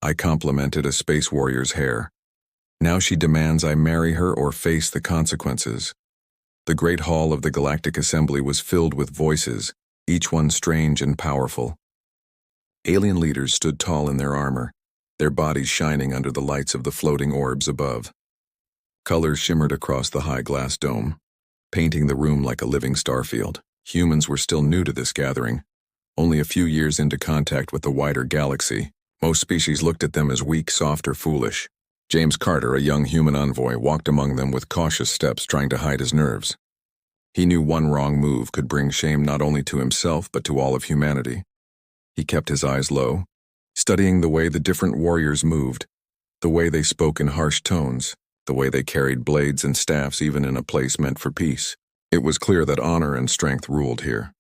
I complimented a space warrior's hair. Now she demands I marry her or face the consequences. The great hall of the Galactic Assembly was filled with voices, each one strange and powerful. Alien leaders stood tall in their armor, their bodies shining under the lights of the floating orbs above. Colors shimmered across the high glass dome, painting the room like a living starfield. Humans were still new to this gathering, only a few years into contact with the wider galaxy. Most species looked at them as weak, soft, or foolish. James Carter, a young human envoy, walked among them with cautious steps, trying to hide his nerves. He knew one wrong move could bring shame not only to himself but to all of humanity. He kept his eyes low, studying the way the different warriors moved, the way they spoke in harsh tones, the way they carried blades and staffs even in a place meant for peace. It was clear that honor and strength ruled here.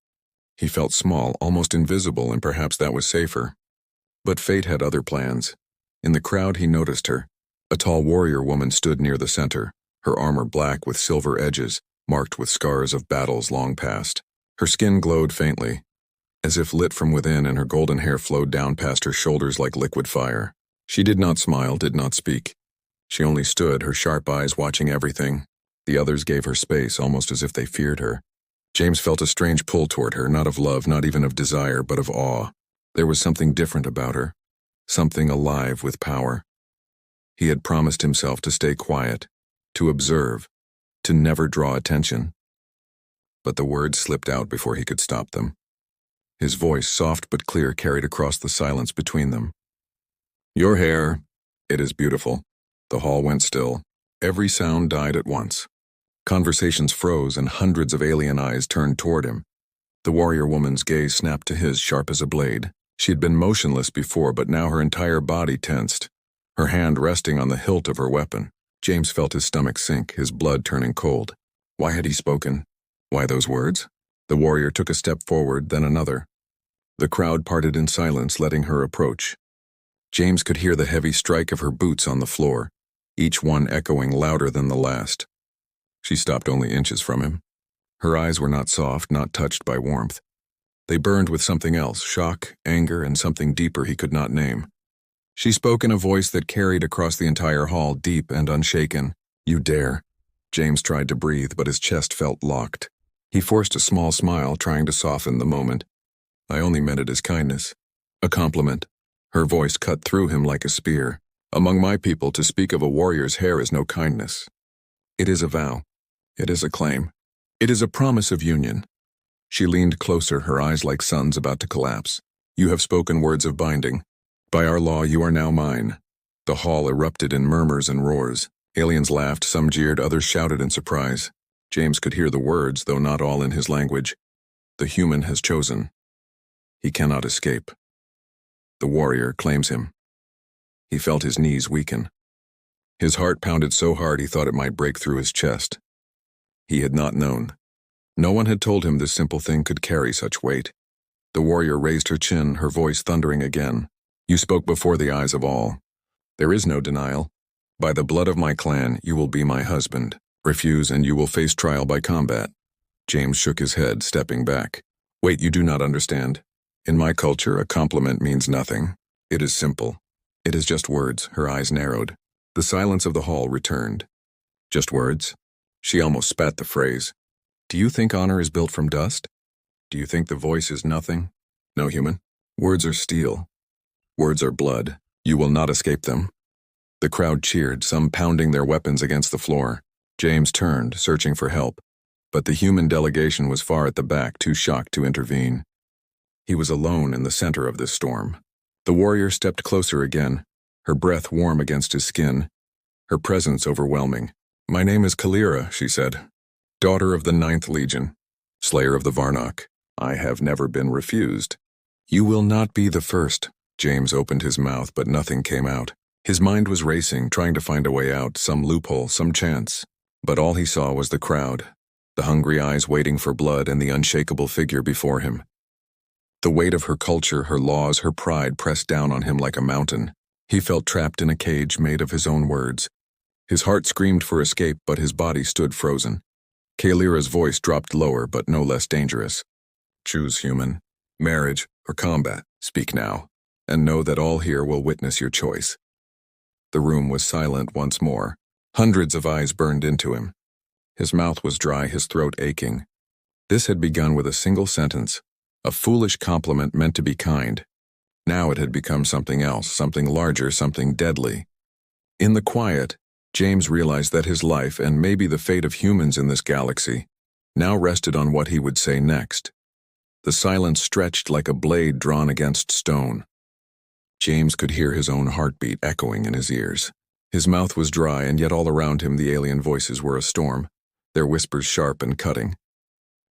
He felt small, almost invisible, and perhaps that was safer. But fate had other plans. In the crowd he noticed her. A tall warrior woman stood near the center, her armor black with silver edges, marked with scars of battles long past. Her skin glowed faintly, as if lit from within, and her golden hair flowed down past her shoulders like liquid fire. She did not smile, did not speak. She only stood, her sharp eyes watching everything. The others gave her space, almost as if they feared her. James felt a strange pull toward her, not of love, not even of desire, but of awe. There was something different about her, something alive with power. He had promised himself to stay quiet, to observe, to never draw attention. But the words slipped out before he could stop them. His voice, soft but clear, carried across the silence between them. "Your hair, it is beautiful." The hall went still. Every sound died at once. Conversations froze and hundreds of alien eyes turned toward him. The warrior woman's gaze snapped to his, sharp as a blade. She had been motionless before, but now her entire body tensed, her hand resting on the hilt of her weapon. James felt his stomach sink, his blood turning cold. Why had he spoken? Why those words? The warrior took a step forward, then another. The crowd parted in silence, letting her approach. James could hear the heavy strike of her boots on the floor, each one echoing louder than the last. She stopped only inches from him. Her eyes were not soft, not touched by warmth. They burned with something else, shock, anger, and something deeper he could not name. She spoke in a voice that carried across the entire hall, deep and unshaken. "You dare." James tried to breathe, but his chest felt locked. He forced a small smile, trying to soften the moment. "I only meant it as kindness. A compliment." Her voice cut through him like a spear. "Among my people, to speak of a warrior's hair is no kindness. It is a vow. It is a claim. It is a promise of union." She leaned closer, her eyes like suns about to collapse. "You have spoken words of binding. By our law, you are now mine." The hall erupted in murmurs and roars. Aliens laughed, some jeered, others shouted in surprise. James could hear the words, though not all in his language. The human has chosen. He cannot escape. The warrior claims him. He felt his knees weaken. His heart pounded so hard he thought it might break through his chest. He had not known. No one had told him this simple thing could carry such weight. The warrior raised her chin, her voice thundering again. "You spoke before the eyes of all. There is no denial. By the blood of my clan, you will be my husband. Refuse and you will face trial by combat." James shook his head, stepping back. "Wait, you do not understand. In my culture, a compliment means nothing. It is simple. It is just words." Her eyes narrowed. The silence of the hall returned. "Just words?" She almost spat the phrase. "Do you think honor is built from dust? Do you think the voice is nothing? No, human. Words are steel. Words are blood. You will not escape them." The crowd cheered, some pounding their weapons against the floor. James turned, searching for help, but the human delegation was far at the back, too shocked to intervene. He was alone in the center of this storm. The warrior stepped closer again, her breath warm against his skin, her presence overwhelming. "My name is Kalira," she said, "daughter of the 9th Legion, slayer of the Varnock. I have never been refused." "You will not be the first." James opened his mouth, but nothing came out. His mind was racing, trying to find a way out, some loophole, some chance. But all he saw was the crowd, the hungry eyes waiting for blood, and the unshakable figure before him. The weight of her culture, her laws, her pride pressed down on him like a mountain. He felt trapped in a cage made of his own words. His heart screamed for escape, but his body stood frozen. Kalira's voice dropped lower, but no less dangerous. "Choose, human. Marriage or combat. Speak now." and know that all here will witness your choice." The room was silent once more. Hundreds of eyes burned into him. His mouth was dry, his throat aching. This had begun with a single sentence, a foolish compliment meant to be kind. Now it had become something else, something larger, something deadly. In the quiet, James realized that his life, and maybe the fate of humans in this galaxy, now rested on what he would say next. The silence stretched like a blade drawn against stone. James could hear his own heartbeat echoing in his ears. His mouth was dry, and yet all around him the alien voices were a storm, their whispers sharp and cutting.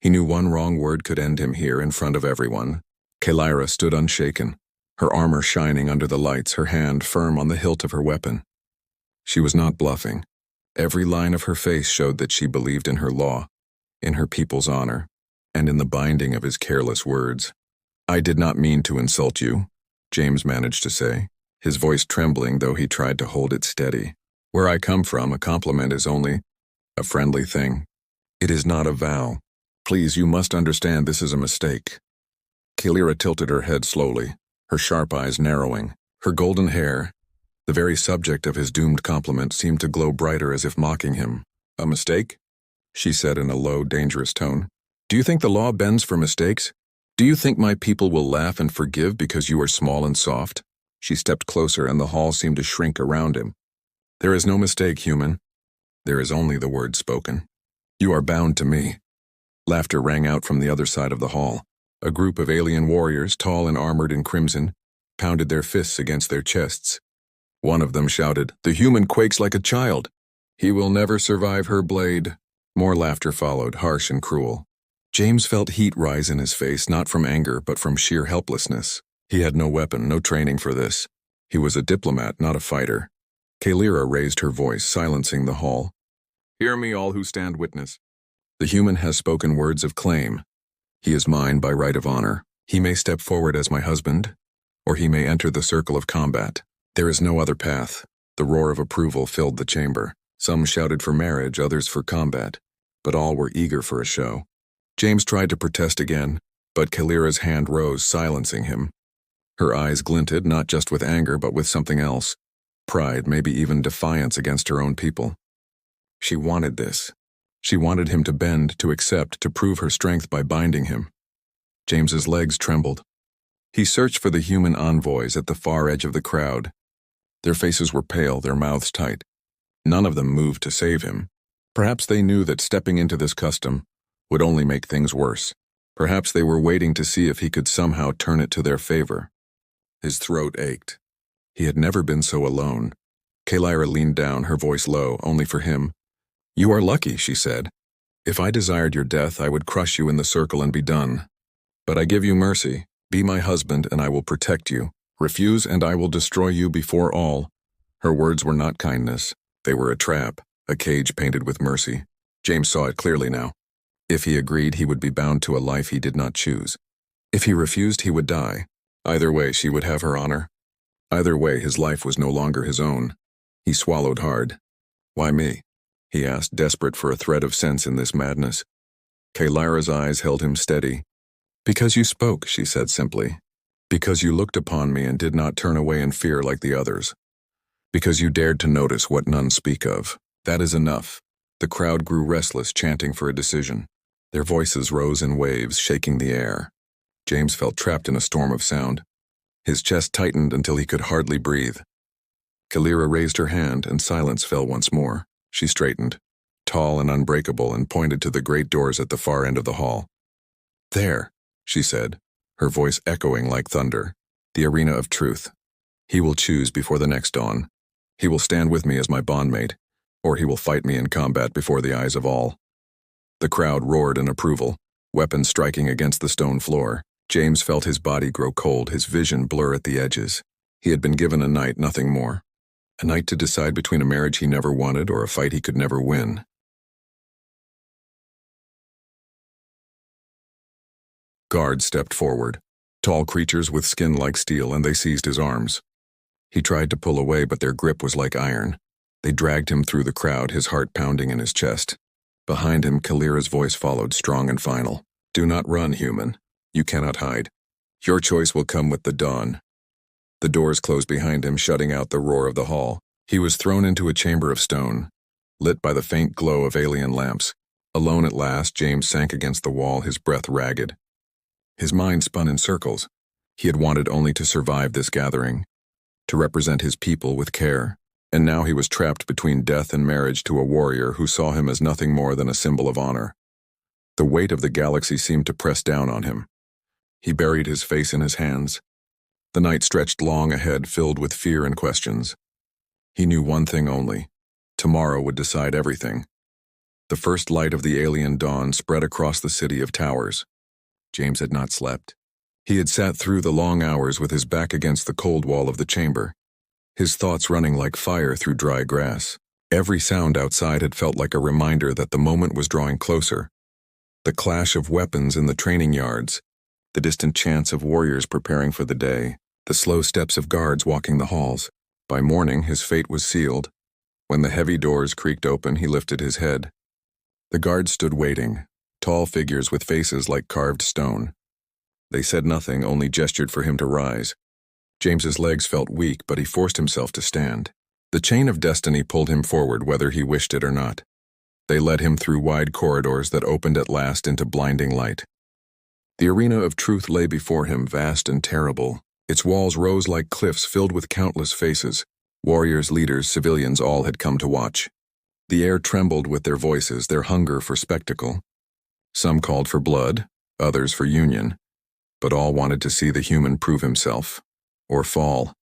He knew one wrong word could end him here in front of everyone. Kalira stood unshaken, her armor shining under the lights, her hand firm on the hilt of her weapon. She was not bluffing. Every line of her face showed that she believed in her law, in her people's honor, and in the binding of his careless words. "I did not mean to insult you," James managed to say, his voice trembling though he tried to hold it steady. "Where I come from, a compliment is only a friendly thing. It is not a vow. Please, you must understand this is a mistake." Kalira tilted her head slowly, her sharp eyes narrowing. Her golden hair, the very subject of his doomed compliment, seemed to glow brighter as if mocking him. "A mistake?" she said in a low, dangerous tone. "Do you think the law bends for mistakes? Do you think my people will laugh and forgive because you are small and soft?" She stepped closer, and the hall seemed to shrink around him. "There is no mistake, human. There is only the word spoken. You are bound to me." Laughter rang out from the other side of the hall. A group of alien warriors, tall and armored in crimson, pounded their fists against their chests. One of them shouted, "The human quakes like a child. He will never survive her blade." More laughter followed, harsh and cruel. James felt heat rise in his face, not from anger, but from sheer helplessness. He had no weapon, no training for this. He was a diplomat, not a fighter. Kalira raised her voice, silencing the hall. "Hear me, all who stand witness. The human has spoken words of claim. He is mine by right of honor. He may step forward as my husband, or he may enter the circle of combat. There is no other path." The roar of approval filled the chamber. Some shouted for marriage, others for combat, but all were eager for a show. James tried to protest again, but Kalira's hand rose, silencing him. Her eyes glinted, not just with anger, but with something else. Pride, maybe even defiance against her own people. She wanted this. She wanted him to bend, to accept, to prove her strength by binding him. James's legs trembled. He searched for the human envoys at the far edge of the crowd. Their faces were pale, their mouths tight. None of them moved to save him. Perhaps they knew that stepping into this custom would only make things worse. Perhaps they were waiting to see if he could somehow turn it to their favor. His throat ached. He had never been so alone. Kalira leaned down, her voice low, only for him. "You are lucky," she said. "If I desired your death, I would crush you in the circle and be done. But I give you mercy. Be my husband, and I will protect you. Refuse, and I will destroy you before all." Her words were not kindness. They were a trap, a cage painted with mercy. James saw it clearly now. If he agreed, he would be bound to a life he did not choose. If he refused, he would die. Either way, she would have her honor. Either way, his life was no longer his own. He swallowed hard. "Why me?" he asked, desperate for a thread of sense in this madness. Kalira's eyes held him steady. "Because you spoke," she said simply. "Because you looked upon me and did not turn away in fear like the others. Because you dared to notice what none speak of. That is enough." The crowd grew restless, chanting for a decision. Their voices rose in waves, shaking the air. James felt trapped in a storm of sound. His chest tightened until he could hardly breathe. Kalira raised her hand, and silence fell once more. She straightened, tall and unbreakable, and pointed to the great doors at the far end of the hall. "There," she said, her voice echoing like thunder. "The arena of truth. He will choose before the next dawn. He will stand with me as my bondmate, or he will fight me in combat before the eyes of all." The crowd roared in approval, weapons striking against the stone floor. James felt his body grow cold, his vision blur at the edges. He had been given a night, nothing more. A night to decide between a marriage he never wanted or a fight he could never win. Guards stepped forward, tall creatures with skin like steel, and they seized his arms. He tried to pull away, but their grip was like iron. They dragged him through the crowd, his heart pounding in his chest. Behind him, Kalira's voice followed, strong and final. "Do not run, human. You cannot hide. Your choice will come with the dawn." The doors closed behind him, shutting out the roar of the hall. He was thrown into a chamber of stone, lit by the faint glow of alien lamps. Alone at last, James sank against the wall, his breath ragged. His mind spun in circles. He had wanted only to survive this gathering, to represent his people with care, and now he was trapped between death and marriage to a warrior who saw him as nothing more than a symbol of honor. The weight of the galaxy seemed to press down on him. He buried his face in his hands. The night stretched long ahead, filled with fear and questions. He knew one thing only. Tomorrow would decide everything. The first light of the alien dawn spread across the city of towers. James had not slept. He had sat through the long hours with his back against the cold wall of the chamber, his thoughts running like fire through dry grass. Every sound outside had felt like a reminder that the moment was drawing closer. The clash of weapons in the training yards, the distant chants of warriors preparing for the day, the slow steps of guards walking the halls. By morning, his fate was sealed. When the heavy doors creaked open, he lifted his head. The guards stood waiting, tall figures with faces like carved stone. They said nothing, only gestured for him to rise. James's legs felt weak, but he forced himself to stand. The chain of destiny pulled him forward, whether he wished it or not. They led him through wide corridors that opened at last into blinding light. The arena of truth lay before him, vast and terrible. Its walls rose like cliffs filled with countless faces. Warriors, leaders, civilians, all had come to watch. The air trembled with their voices, their hunger for spectacle. Some called for blood, others for union, but all wanted to see the human prove himself, or fall.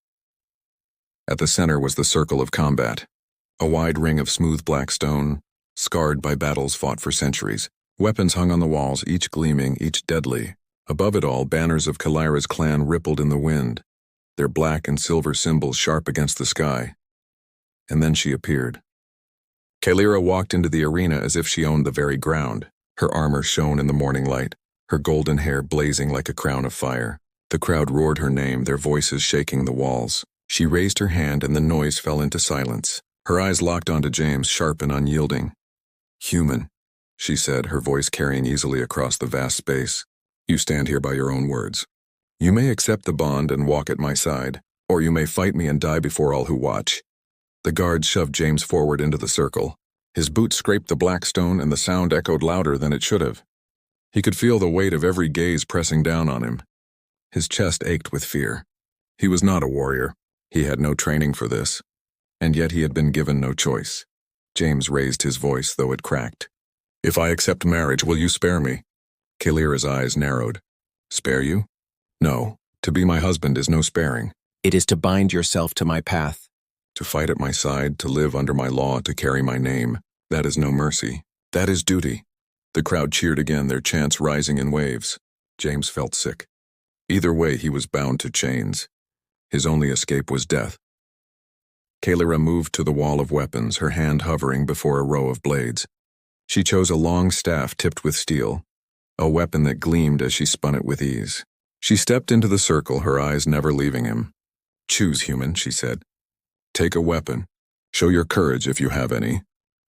At the center was the circle of combat, a wide ring of smooth black stone, scarred by battles fought for centuries. Weapons hung on the walls, each gleaming, each deadly. Above it all, banners of Kalira's clan rippled in the wind, their black and silver symbols sharp against the sky. And then she appeared. Kalira walked into the arena as if she owned the very ground. Her armor shone in the morning light, her golden hair blazing like a crown of fire. The crowd roared her name, their voices shaking the walls. She raised her hand and the noise fell into silence. Her eyes locked onto James, sharp and unyielding. "Human," she said, her voice carrying easily across the vast space. "You stand here by your own words. You may accept the bond and walk at my side, or you may fight me and die before all who watch." The guards shoved James forward into the circle. His boots scraped the black stone and the sound echoed louder than it should have. He could feel the weight of every gaze pressing down on him. His chest ached with fear. He was not a warrior. He had no training for this. And yet he had been given no choice. James raised his voice, though it cracked. "If I accept marriage, will you spare me?" Kalira's eyes narrowed. "Spare you? No. To be my husband is no sparing. It is to bind yourself to my path. To fight at my side, to live under my law, to carry my name. That is no mercy. That is duty." The crowd cheered again, their chants rising in waves. James felt sick. Either way, he was bound to chains. His only escape was death. Kalira moved to the wall of weapons, her hand hovering before a row of blades. She chose a long staff tipped with steel, a weapon that gleamed as she spun it with ease. She stepped into the circle, her eyes never leaving him. "Choose, human," she said. "Take a weapon. Show your courage if you have any."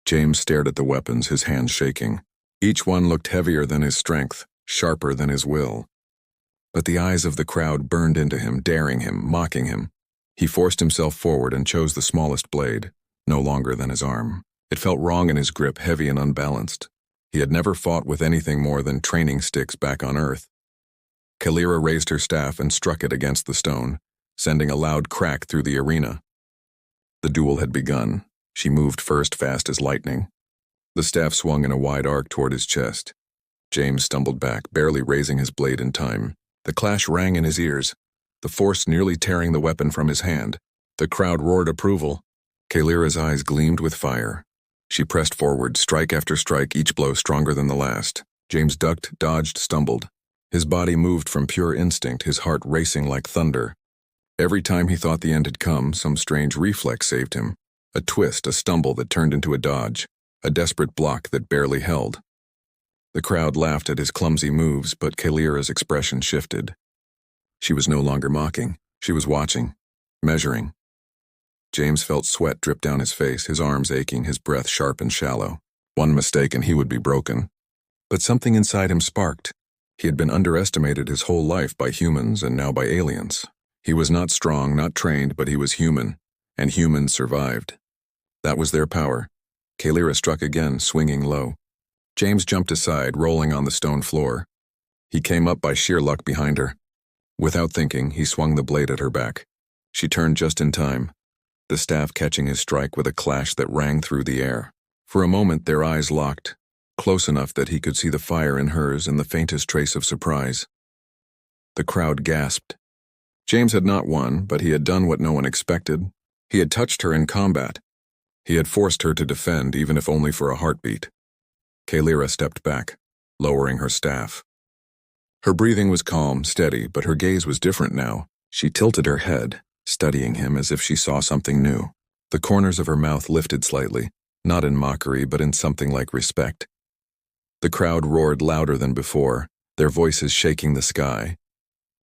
James stared at the weapons, his hands shaking. Each one looked heavier than his strength, sharper than his will. But the eyes of the crowd burned into him, daring him, mocking him. He forced himself forward and chose the smallest blade, no longer than his arm. It felt wrong in his grip, heavy and unbalanced. He had never fought with anything more than training sticks back on Earth. Kalira raised her staff and struck it against the stone, sending a loud crack through the arena. The duel had begun. She moved first, fast as lightning. The staff swung in a wide arc toward his chest. James stumbled back, barely raising his blade in time. The clash rang in his ears, the force nearly tearing the weapon from his hand. The crowd roared approval. Kalira's eyes gleamed with fire. She pressed forward, strike after strike, each blow stronger than the last. James ducked, dodged, stumbled. His body moved from pure instinct, his heart racing like thunder. Every time he thought the end had come, some strange reflex saved him. A twist, a stumble that turned into a dodge, a desperate block that barely held. The crowd laughed at his clumsy moves, but Kalira's expression shifted. She was no longer mocking. She was watching, measuring. James felt sweat drip down his face, his arms aching, his breath sharp and shallow. One mistake and he would be broken. But something inside him sparked. He had been underestimated his whole life by humans and now by aliens. He was not strong, not trained, but he was human, and humans survived. That was their power. Kalira struck again, swinging low. James jumped aside, rolling on the stone floor. He came up by sheer luck behind her. Without thinking, he swung the blade at her back. She turned just in time, the staff catching his strike with a clash that rang through the air. For a moment, their eyes locked, close enough that he could see the fire in hers and the faintest trace of surprise. The crowd gasped. James had not won, but he had done what no one expected. He had touched her in combat. He had forced her to defend, even if only for a heartbeat. Kalira stepped back, lowering her staff. Her breathing was calm, steady, but her gaze was different now. She tilted her head, studying him as if she saw something new. The corners of her mouth lifted slightly, not in mockery, but in something like respect. The crowd roared louder than before, their voices shaking the sky.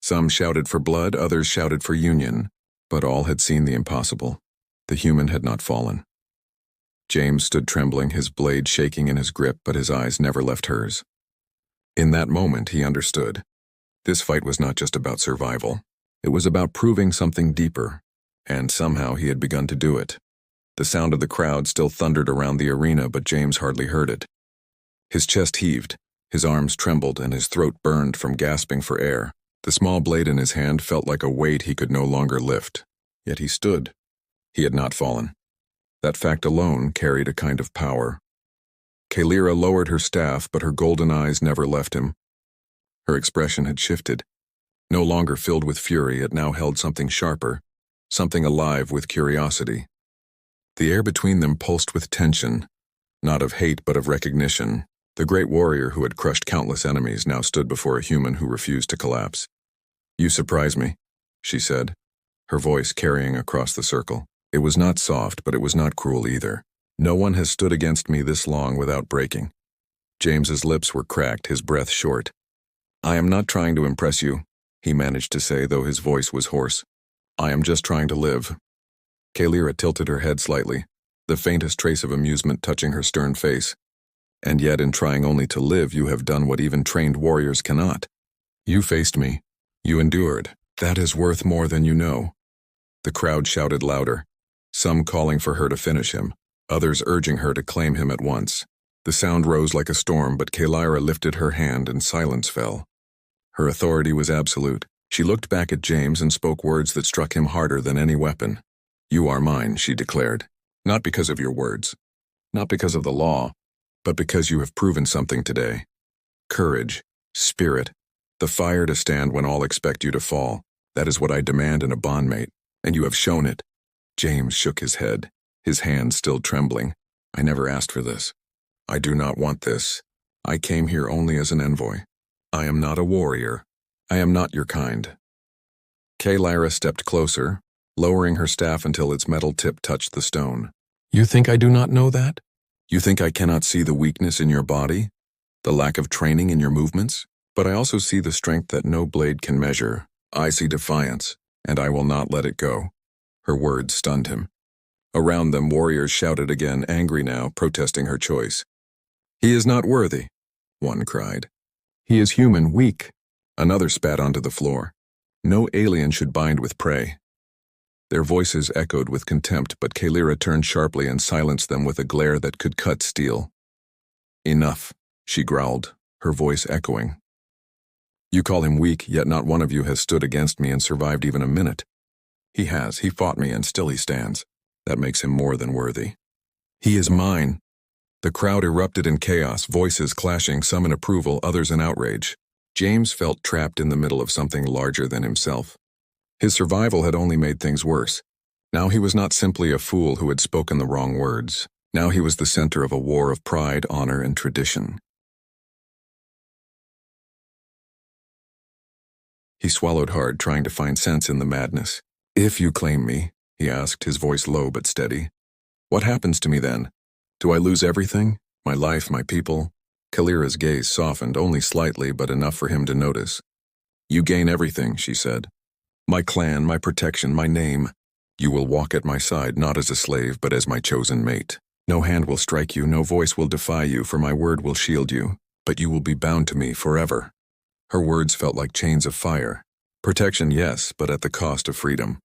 Some shouted for blood, others shouted for union, but all had seen the impossible. The human had not fallen. James stood trembling, his blade shaking in his grip, but his eyes never left hers. In that moment, he understood. This fight was not just about survival. It was about proving something deeper, and somehow he had begun to do it. The sound of the crowd still thundered around the arena, but James hardly heard it. His chest heaved, his arms trembled, and his throat burned from gasping for air. The small blade in his hand felt like a weight he could no longer lift. Yet he stood. He had not fallen. That fact alone carried a kind of power. Kalira lowered her staff, but her golden eyes never left him. Her expression had shifted. No longer filled with fury, it now held something sharper, something alive with curiosity. The air between them pulsed with tension, not of hate but of recognition. The great warrior who had crushed countless enemies now stood before a human who refused to collapse. "You surprise me," she said, her voice carrying across the circle. It was not soft, but it was not cruel either. "No one has stood against me this long without breaking." James's lips were cracked, his breath short. "I am not trying to impress you," he managed to say, though his voice was hoarse. "I am just trying to live." Kalira tilted her head slightly, the faintest trace of amusement touching her stern face. "And yet in trying only to live, you have done what even trained warriors cannot. You faced me. You endured. That is worth more than you know." The crowd shouted louder, some calling for her to finish him, others urging her to claim him at once. The sound rose like a storm, but Kalira lifted her hand and silence fell. Her authority was absolute. She looked back at James and spoke words that struck him harder than any weapon. "You are mine," she declared. "Not because of your words, not because of the law, but because you have proven something today. Courage, spirit, the fire to stand when all expect you to fall. That is what I demand in a bondmate, and you have shown it." James shook his head, his hands still trembling. "I never asked for this. I do not want this. I came here only as an envoy. I am not a warrior. I am not your kind." Kalira stepped closer, lowering her staff until its metal tip touched the stone. "You think I do not know that? You think I cannot see the weakness in your body, the lack of training in your movements? But I also see the strength that no blade can measure. I see defiance, and I will not let it go." Her words stunned him. Around them, warriors shouted again, angry now, protesting her choice. "He is not worthy," one cried. "He is human, weak." Another spat onto the floor. "No alien should bind with prey." Their voices echoed with contempt, but Kalira turned sharply and silenced them with a glare that could cut steel. "Enough," she growled, her voice echoing. "You call him weak, yet not one of you has stood against me and survived even a minute. He has, he fought me, and still he stands. That makes him more than worthy. He is mine." The crowd erupted in chaos, voices clashing, some in approval, others in outrage. James felt trapped in the middle of something larger than himself. His survival had only made things worse. Now he was not simply a fool who had spoken the wrong words. Now he was the center of a war of pride, honor, and tradition. He swallowed hard, trying to find sense in the madness. "If you claim me," he asked, his voice low but steady, "what happens to me then? Do I lose everything? My life, my people?" Kalira's gaze softened, only slightly, but enough for him to notice. "You gain everything," she said. "My clan, my protection, my name. You will walk at my side not as a slave, but as my chosen mate. No hand will strike you, no voice will defy you, for my word will shield you, but you will be bound to me forever." Her words felt like chains of fire, Protection, yes, but at the cost of freedom.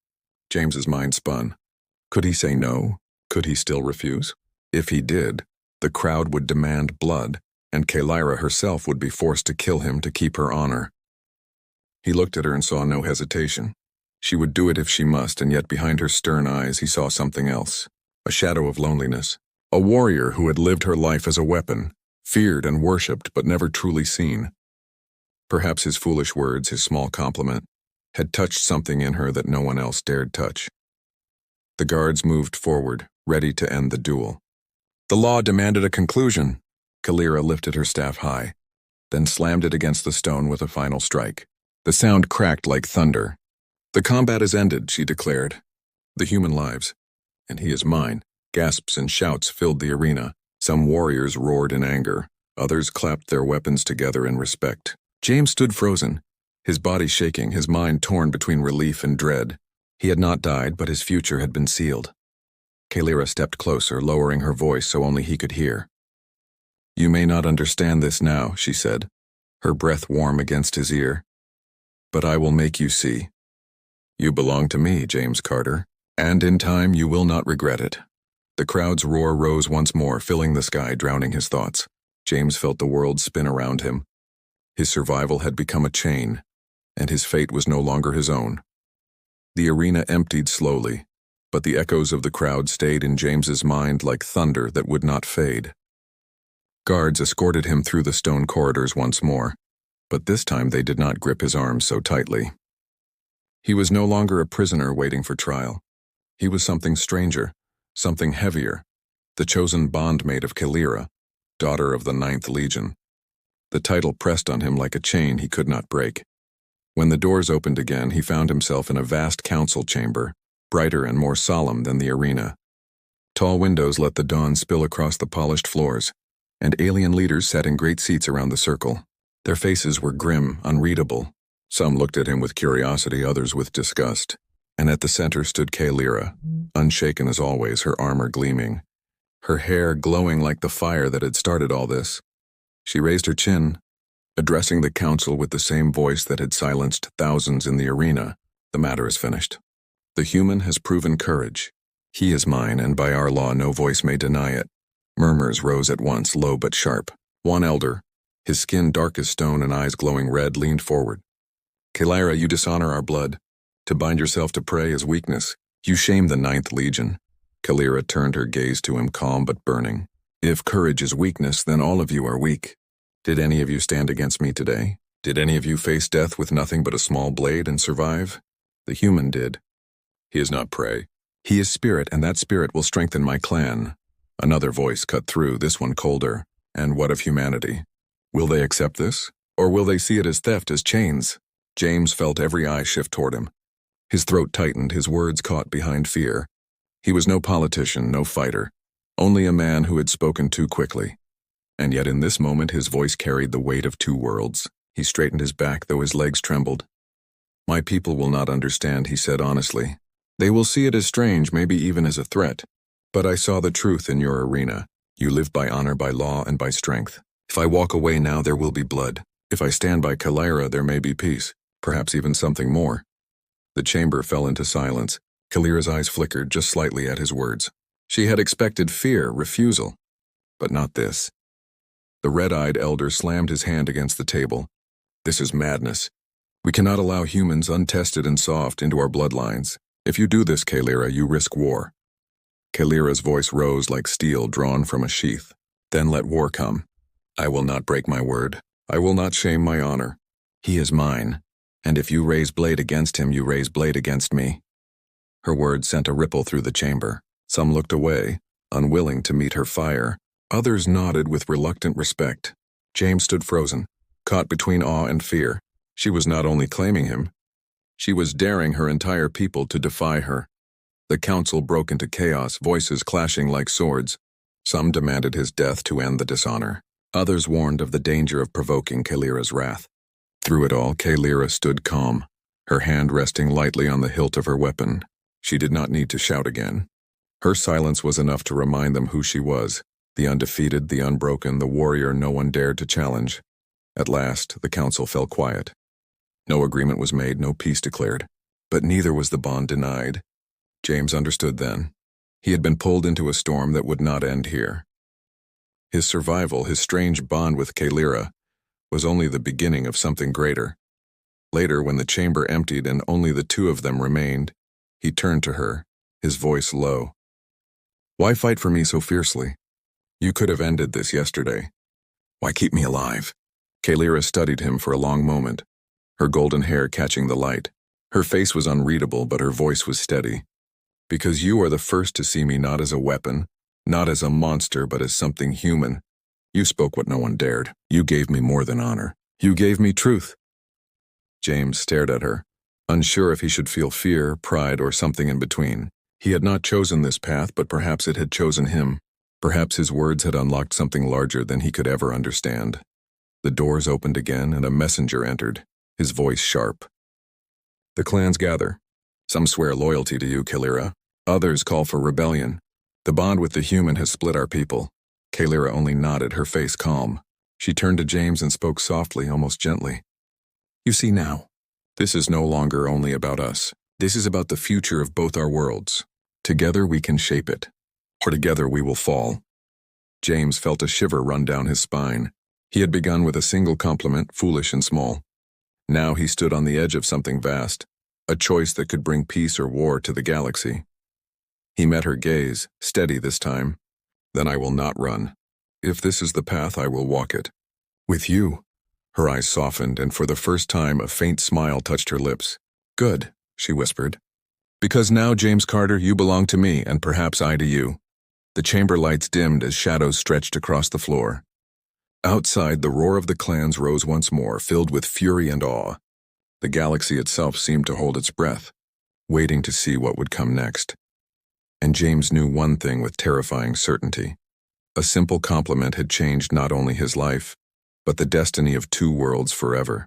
James's mind spun. Could he say no? Could he still refuse? If he did, the crowd would demand blood, and Kalira herself would be forced to kill him to keep her honor. He looked at her and saw no hesitation. She would do it if she must, and yet behind her stern eyes he saw something else. A shadow of loneliness. A warrior who had lived her life as a weapon, feared and worshipped but never truly seen. Perhaps his foolish words, his small compliment, had touched something in her that no one else dared touch. The guards moved forward, ready to end the duel. The law demanded a conclusion. Kalira lifted her staff high, then slammed it against the stone with a final strike. The sound cracked like thunder. The combat is ended, she declared. The human lives, and he is mine. Gasps and shouts filled the arena. Some warriors roared in anger. Others clapped their weapons together in respect. James stood frozen, his body shaking, his mind torn between relief and dread. He had not died, but his future had been sealed. Kalira stepped closer, lowering her voice so only he could hear. You may not understand this now, she said, her breath warm against his ear. But I will make you see. You belong to me, James Carter, and in time you will not regret it. The crowd's roar rose once more, filling the sky, drowning his thoughts. James felt the world spin around him. His survival had become a chain, and his fate was no longer his own. The arena emptied slowly, but the echoes of the crowd stayed in James's mind like thunder that would not fade. Guards escorted him through the stone corridors once more, but this time they did not grip his arms so tightly. He was no longer a prisoner waiting for trial. He was something stranger, something heavier, the chosen bondmate of Kalira, daughter of the 9th Legion. The title pressed on him like a chain he could not break. When the doors opened again, he found himself in a vast council chamber, brighter and more solemn than the arena. Tall windows let the dawn spill across the polished floors, and alien leaders sat in great seats around the circle. Their faces were grim, unreadable. Some looked at him with curiosity, others with disgust. And at the center stood Kalira, unshaken as always, her armor gleaming, her hair glowing like the fire that had started all this. She raised her chin, addressing the council with the same voice that had silenced thousands in the arena. The matter is finished. The human has proven courage. He is mine, and by our law no voice may deny it. Murmurs rose at once, low but sharp. One elder, his skin dark as stone and eyes glowing red, leaned forward. Kalira, you dishonor our blood. To bind yourself to prey is weakness. You shame the 9th Legion. Kalira turned her gaze to him, calm but burning. If courage is weakness, then all of you are weak. Did any of you stand against me today? Did any of you face death with nothing but a small blade and survive? The human did. He is not prey. He is spirit, and that spirit will strengthen my clan. Another voice cut through, this one colder. And what of humanity? Will they accept this? Or will they see it as theft, as chains? James felt every eye shift toward him. His throat tightened, his words caught behind fear. He was no politician, no fighter, only a man who had spoken too quickly. And yet in this moment his voice carried the weight of two worlds. He straightened his back, though his legs trembled. My people will not understand, he said honestly. They will see it as strange, maybe even as a threat. But I saw the truth in your arena. You live by honor, by law, and by strength. If I walk away now, there will be blood. If I stand by Kalira, there may be peace, perhaps even something more. The chamber fell into silence. Kalira's eyes flickered just slightly at his words. She had expected fear, refusal, but not this. The red-eyed elder slammed his hand against the table. This is madness. We cannot allow humans untested and soft into our bloodlines. If you do this, Kalira, you risk war. Kalira's voice rose like steel drawn from a sheath. Then let war come. I will not break my word. I will not shame my honor. He is mine, and if you raise blade against him, you raise blade against me. Her words sent a ripple through the chamber. Some looked away, unwilling to meet her fire. Others nodded with reluctant respect. James stood frozen, caught between awe and fear. She was not only claiming him, she was daring her entire people to defy her. The council broke into chaos, voices clashing like swords. Some demanded his death to end the dishonor. Others warned of the danger of provoking Kalira's wrath. Through it all, Kalira stood calm, her hand resting lightly on the hilt of her weapon. She did not need to shout again. Her silence was enough to remind them who she was, the undefeated, the unbroken, the warrior no one dared to challenge. At last, the council fell quiet. No agreement was made, no peace declared. But neither was the bond denied. James understood then. He had been pulled into a storm that would not end here. His survival, his strange bond with Kalira, was only the beginning of something greater. Later, when the chamber emptied and only the two of them remained, he turned to her, his voice low. "Why fight for me so fiercely? You could have ended this yesterday. Why keep me alive?" Kalira studied him for a long moment, her golden hair catching the light. Her face was unreadable, but her voice was steady. "Because you are the first to see me not as a weapon, not as a monster, but as something human. You spoke what no one dared. You gave me more than honor. You gave me truth." James stared at her, unsure if he should feel fear, pride, or something in between. He had not chosen this path, but perhaps it had chosen him. Perhaps his words had unlocked something larger than he could ever understand. The doors opened again, and a messenger entered, his voice sharp. "The clans gather. Some swear loyalty to you, Kalira. Others call for rebellion. The bond with the human has split our people." Kalira only nodded, her face calm. She turned to James and spoke softly, almost gently. "You see now, this is no longer only about us. This is about the future of both our worlds. Together we can shape it, or together we will fall." James felt a shiver run down his spine. He had begun with a single compliment, foolish and small. Now he stood on the edge of something vast, a choice that could bring peace or war to the galaxy. He met her gaze, steady this time. "Then I will not run. If this is the path, I will walk it. With you." Her eyes softened, and for the first time a faint smile touched her lips. "Good," she whispered. "Because now, James Carter, you belong to me, and perhaps I to you." The chamber lights dimmed as shadows stretched across the floor. Outside, the roar of the clans rose once more, filled with fury and awe. The galaxy itself seemed to hold its breath, waiting to see what would come next. And James knew one thing with terrifying certainty. A simple compliment had changed not only his life, but the destiny of two worlds forever.